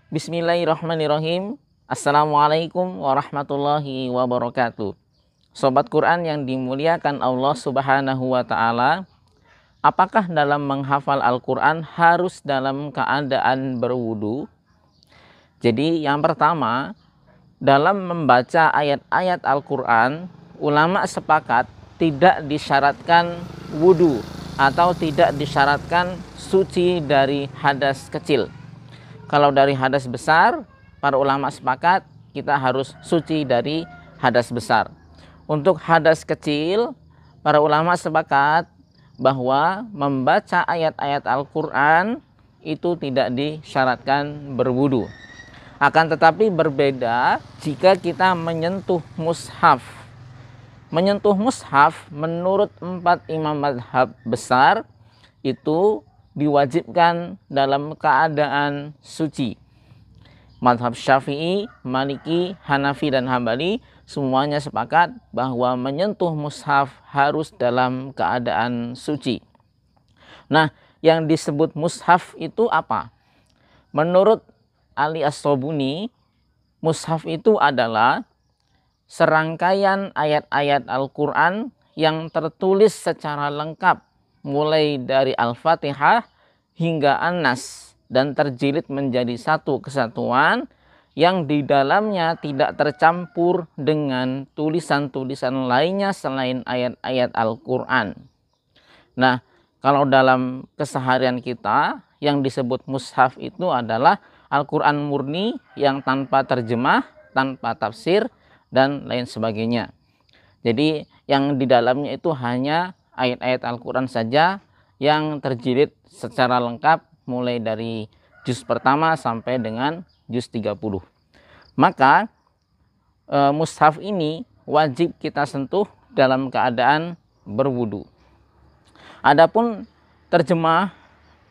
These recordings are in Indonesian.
Bismillahirrahmanirrahim. Assalamualaikum warahmatullahi wabarakatuh. Sobat Quran yang dimuliakan Allah Subhanahu wa Ta'ala, apakah dalam menghafal Al-Quran harus dalam keadaan berwudu? Jadi yang pertama, dalam membaca ayat-ayat Al-Quran, ulama sepakat tidak disyaratkan wudu atau tidak disyaratkan suci dari hadas kecil. Kalau dari hadas besar, para ulama sepakat kita harus suci dari hadas besar. Untuk hadas kecil, para ulama sepakat bahwa membaca ayat-ayat Al-Quran itu tidak disyaratkan berwudu. Akan tetapi berbeda jika kita menyentuh mushaf. Menyentuh mushaf menurut 4 imam mazhab besar itu diwajibkan dalam keadaan suci. Mazhab Syafi'i, Maliki, Hanafi, dan Hambali semuanya sepakat bahwa menyentuh mushaf harus dalam keadaan suci. Nah, yang disebut mushaf itu apa? Menurut Ali As-Sobuni, mushaf itu adalah serangkaian ayat-ayat Al-Quran yang tertulis secara lengkap mulai dari Al-Fatihah hingga An-Nas dan terjilid menjadi satu kesatuan yang di dalamnya tidak tercampur dengan tulisan-tulisan lainnya selain ayat-ayat Al-Quran. Nah, kalau dalam keseharian kita yang disebut mushaf itu adalah Al-Quran murni yang tanpa terjemah, tanpa tafsir, dan lain sebagainya. Jadi yang di dalamnya itu hanya ayat-ayat Al-Quran saja yang terjilid secara lengkap mulai dari juz pertama sampai dengan juz 30. Maka mushaf ini wajib kita sentuh dalam keadaan berwudu. Adapun terjemah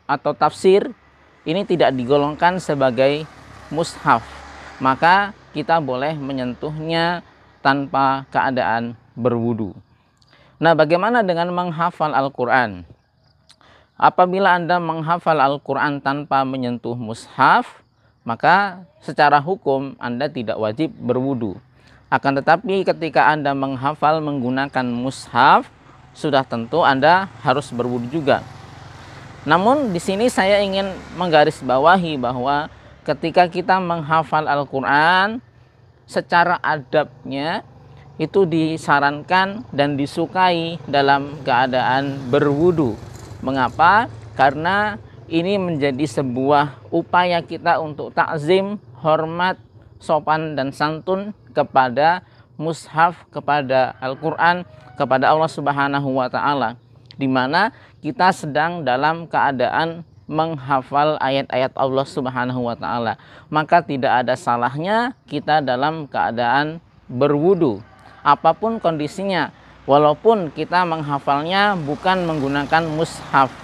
atau tafsir ini tidak digolongkan sebagai mushaf, maka kita boleh menyentuhnya tanpa keadaan berwudu. Nah, bagaimana dengan menghafal Al-Quran? Apabila Anda menghafal Al-Quran tanpa menyentuh mushaf, maka secara hukum Anda tidak wajib berwudu. Akan tetapi ketika Anda menghafal menggunakan mushaf, sudah tentu Anda harus berwudu juga. Namun di sini saya ingin menggarisbawahi bahwa ketika kita menghafal Al-Quran, secara adabnya itu disarankan dan disukai dalam keadaan berwudu. Mengapa? Karena ini menjadi sebuah upaya kita untuk takzim, hormat, sopan dan santun kepada mushaf, kepada Al-Quran, kepada Allah Subhanahu wa Ta'ala, di mana kita sedang dalam keadaan menghafal ayat-ayat Allah Subhanahu wa Ta'ala. Maka tidak ada salahnya kita dalam keadaan berwudu, apapun kondisinya, walaupun kita menghafalnya bukan menggunakan mushaf.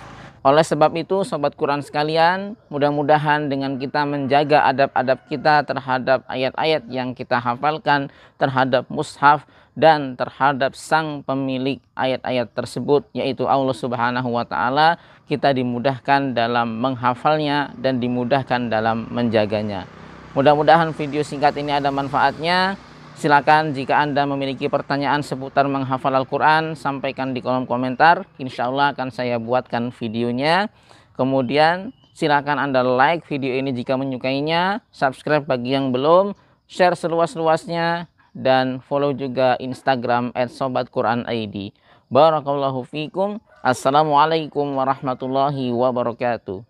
Oleh sebab itu, sobat Quran sekalian, mudah-mudahan dengan kita menjaga adab-adab kita terhadap ayat-ayat yang kita hafalkan, terhadap mushaf dan terhadap sang pemilik ayat-ayat tersebut, yaitu Allah Subhanahu wa Ta'ala, kita dimudahkan dalam menghafalnya dan dimudahkan dalam menjaganya. Mudah-mudahan video singkat ini ada manfaatnya. Silakan jika Anda memiliki pertanyaan seputar menghafal Al-Quran, sampaikan di kolom komentar. Insya Allah akan saya buatkan videonya. Kemudian silakan Anda like video ini jika menyukainya, subscribe bagi yang belum, share seluas-luasnya, dan follow juga Instagram @sobatquran_id. Barakallahu fikum. Assalamualaikum warahmatullahi wabarakatuh.